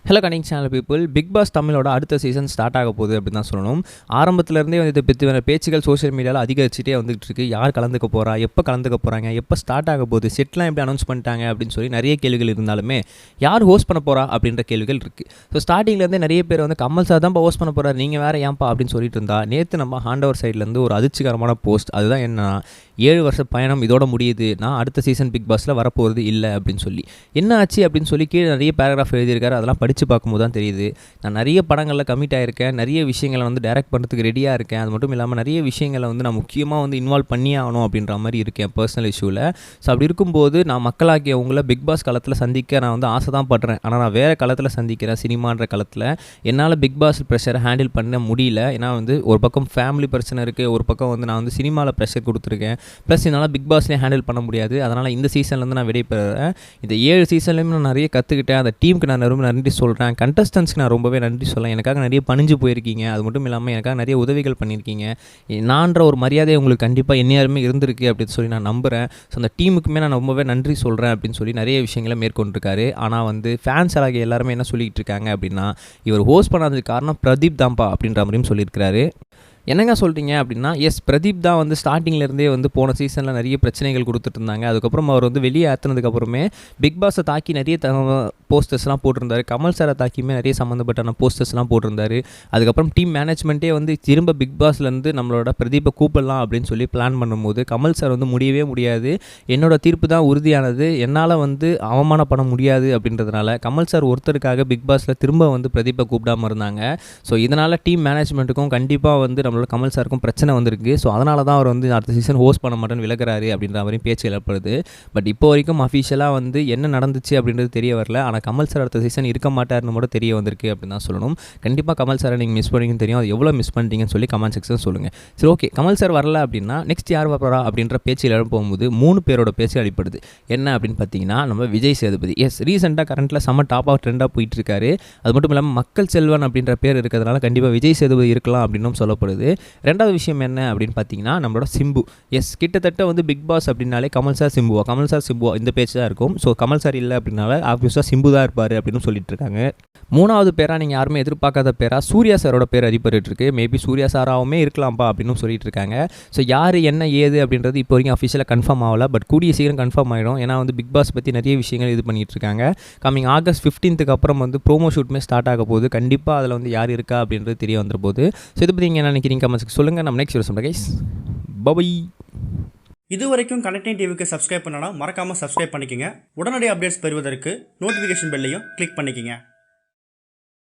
Hello கனிங் channel people, Bigg Boss தமிழோட அடுத்த சீசன் ஸ்டார்ட் ஆக போகுது அப்படின்னு தான் சொல்லணும். ஆரம்பத்துலேருந்தே வந்து இதை பற்றி பேச்சுகள் சோஷியல் மீடியாவில் அதிகரிச்சுட்டே வந்துட்டு இருக்கு. யார் கலந்துக்க போகிறா, எப்போ கலந்துக்க போகிறாங்க, எப்போ ஸ்டார்ட் ஆக போகுது, செட்லாம் எப்படி அனௌன்ஸ் பண்ணிட்டாங்க அப்படின்னு சொல்லி நிறைய கேள்விகள் இருந்தாலுமே யார் ஹோஸ்ட் பண்ண போகிறா அப்படின்ற கேள்விகள் இருக்குது. ஸோ ஸ்டார்டிங்லேருந்தே நிறைய பேர் வந்து கமல் சார் தான் ஹோஸ்ட் பண்ண போகிறார், நீங்கள் வேறு ஏன்ப்பா அப்படின்னு சொல்லிட்டு இருந்தா, நேற்று நம்ம ஹாண்டவர் சைட்லேருந்து ஒரு அதிர்ச்சிகரமான போஸ்ட். அதுதான் என்னன்னா, 7 வருஷ பயணம் இதோட முடியுது, நான் அடுத்த சீசன் பிக் பாஸில் வரப்போகிறது இல்லை அப்படின்னு சொல்லி. என்ன ஆச்சு அப்படின்னு சொல்லி கீழே நிறைய பேராகிராஃப் எழுதியிருக்காரு. அதெல்லாம் படித்து பார்க்கும்போது தான் தெரியுது, நான் நிறைய படங்களில் கமிட் ஆகிருக்கேன், நிறைய விஷயங்களை வந்து டைரக்ட் பண்ணுறதுக்கு ரெடியாக இருக்கேன். அது மட்டும் இல்லாமல் நிறைய விஷயங்களை வந்து நான் முக்கியமாக வந்து இன்வால்வ் பண்ணியே ஆகணும் அப்படின்ற மாதிரி இருக்கேன் பர்சனல் இஷ்யூவில். ஸோ அப்படி இருக்கும்போது நான் மக்களாகிய உங்களை பிக் பாஸ் களத்தில் சந்திக்க நான் வந்து ஆசை தான் படுறேன். ஆனால் நான் வேறு களத்தில் சந்திக்கிறேன், சினிமான்ற களத்தில். என்னால் பிக் பாஸ் ப்ரெஷரை ஹேண்டில் பண்ண முடியல. ஏன்னா வந்து ஒரு பக்கம் ஃபேமிலி பிரச்சனை இருக்குது, ஒரு பக்கம் வந்து நான் வந்து சினிமாவில் ப்ரெஷர் கொடுத்துருக்கேன். ப்ளஸ் என்னால் பிக் பாஸ்லேயே ஹேண்டில் பண்ண முடியாது. அதனால் இந்த சீசன்லேருந்து நான் விடைபெறேன். இந்த 7 சீசன்லேயும் நான் நிறைய கற்றுக்கிட்டேன். அந்த டீமுக்கு நான் ரொம்ப நன்றி சொல்கிறேன். கண்டஸ்டன்ஸ்க்கு நான் ரொம்பவே நன்றி சொல்லேன். எனக்காக நிறைய பணிஞ்சு போயிருக்கீங்க. அது மட்டும் இல்லாமல் எனக்காக நிறைய உதவிகள் பண்ணியிருக்கீங்க. நான்ற ஒரு மரியாதை உங்களுக்கு கண்டிப்பாக என்னையாருமே இருந்திருக்கு அப்படின்னு சொல்லி நான் நம்புகிறேன். ஸோ அந்த டீமுக்குமே நான் ரொம்பவே நன்றி சொல்கிறேன் அப்படின்னு சொல்லி நிறைய விஷயங்களை மேற்கொண்டிருக்காரு. ஆனால் வந்து ஃபேன்ஸ் ஆகிய எல்லாருமே என்ன சொல்லிகிட்டு இருக்காங்க அப்படின்னா, இவர் ஹோஸ்ட் பண்ணாததுக்கு காரணம் பிரதீப் தான்ப்பா அப்படின்ற மாதிரியும் சொல்லியிருக்கிறாரு. என்னங்க சொல்கிறீங்க அப்படின்னா, எஸ், பிரதீப் தான் வந்து ஸ்டார்டிங்லேருந்தே வந்து போன சீசனில் நிறைய பிரச்சனைகள் கொடுத்துட்டு இருந்தாங்க. அதுக்கப்புறம் அவர் வந்து வெளியே ஆற்றினதுக்கப்புறமே பிக் பாஸை தாக்கி நிறைய போஸ்டர்ஸ்லாம் போட்டிருந்தார். கமல் சாரை தாக்கியுமே நிறைய சம்மந்தப்பட்டான போஸ்டர்ஸ்லாம் போட்டிருந்தார். அதுக்கப்புறம் டீம் மேனேஜ்மெண்ட்டே வந்து திரும்ப பிக் பாஸ்லேருந்து நம்மளோட பிரதீப்பை கூப்பிடலாம் அப்படின்னு சொல்லி பிளான் பண்ணும்போது கமல் சார் வந்து முடியவே முடியாது, என்னோட தீர்ப்பு தான் உறுதியானது, என்னால் வந்து அவமானப்பட முடியாது அப்படின்றதுனால கமல் சார் ஒருத்தருக்காக பிக் பாஸில் திரும்ப வந்து பிரதீப்பை கூப்பிடாமல் இருந்தாங்க. ஸோ இதனால் டீம் மேனேஜ்மெண்ட்டுக்கும் கண்டிப்பாக வந்து நம்மளோட கமல் சாருக்கும் பிரச்சனை வந்திருக்கு. ஸோ அதனால தான் அவர் வந்து அடுத்த சீசன் ஹோஸ்ட் பண்ண மாட்டேன்னு விலகிறாரு அப்படின்ற மாதிரியும் பேச்சு ஏற்படுது. பட் இப்போ வரைக்கும் அஃபிஷியலாக வந்து என்ன நடந்துச்சு அப்படின்றது தெரிய வரல. ஆனால் கமல் சார் அடுத்த சீசன் இருக்க மாட்டார்னு மட்டும் தெரிய வந்திருக்கு அப்படின்னு தான் சொல்லணும். கண்டிப்பாக கமல் சாரை நீங்கள் மிஸ் பண்ணிங்கன்னு தெரியும். அது எவ்வளோ மிஸ் பண்ணிட்டீங்கன்னு சொல்லி கமெண்ட் செக்ஷன் சொல்லுங்கள். சரி, ஓகே, கமல் சார் வரல அப்படின்னா நெக்ஸ்ட் யார் வரா அப்படின்ற பேச்சில் போகும்போது 3 பேரோட பேச்சு அடிப்படுது. என்ன அப்படின்னு பார்த்தீங்கன்னா, நம்ம விஜய் சேதுபதி. எஸ், ரீசெண்டாக கரண்ட்டில் செம்ம டாப் ஆஃப் ட்ரெண்டாக போயிட்டு இருக்காரு. அது மட்டும் இல்லாமல் மக்கள் செல்வன் அப்படின்ற பேர் இருக்கிறதுனால கண்டிப்பாக விஜய் சேதுபதி இருக்கலாம் அப்படின்னும் சொல்லப்படுது. ரெண்டாவது விஷயம் என்ன அப்படின்னு பார்த்தீங்கன்னா, நம்மளோட சிம்பு. எஸ், கிட்டத்தட்ட வந்து பிக் பாஸ் அப்படின்னாலே கமல் சார் சிம்புவா, கமல் சார் சிம்புவா இந்த பேச்சு தான் இருக்கும். ஸோ கமல் சார் இல்லை அப்படின்னால ஆப்வியஸாக சிம்பு தான் இருப்பார் அப்படின்னு சொல்லிட்டு இருக்காங்க. மூணாவது பேராக நீங்கள் யாருமே எதிர்பார்க்காத பேராக சூர்யா சாரோட பேர் அடிபட்டு இருக்கு. மேபி சூர்யா சாராவுமே இருக்கலாம்ப்பா அப்படின்னு சொல்லிட்டு இருக்காங்க. ஸோ யார் என்ன ஏது அப்படின்றது இப்போ வரைக்கும் அஃபிஷியலாக கன்ஃபார்ம் ஆகல. பட் கூடிய சீக்கிரம் கன்ஃபார்ம் ஆகிடும். ஏன்னா வந்து பிக் பாஸ் பற்றி நிறைய விஷயங்கள் இது பண்ணிட்டு இருக்காங்க. கம்மிங் ஆகஸ்ட் 15th அப்புறம் வந்து ப்ரோமோ ஷூட்டுமே ஸ்டார்ட் ஆக போகுது. கண்டிப்பாக அதில் வந்து யார் இருக்கா அப்படின்றது தெரிய வந்துட போகுது. ஸோ இதை பற்றி நீங்கள் என்ன நினைக்கிறீங்க கமெண்ட்ஸ்க்கு சொல்லுங்கள். நம்ம நெக்ஸ்ட் சொல்லுங்கள் கைஸ். பை. இது வரைக்கும் கனெக்டிங் டிவிக்கு சப்ஸ்கிரைப் பண்ணனா மறக்காமல் சப்ஸ்கிரைப் பண்ணிக்கங்க. உடனடி அப்டேட்ஸ் பெறுவதற்கு நோட்டிஃபிகேஷன் பெல்லையும் கிளிக் பண்ணிக்கங்க.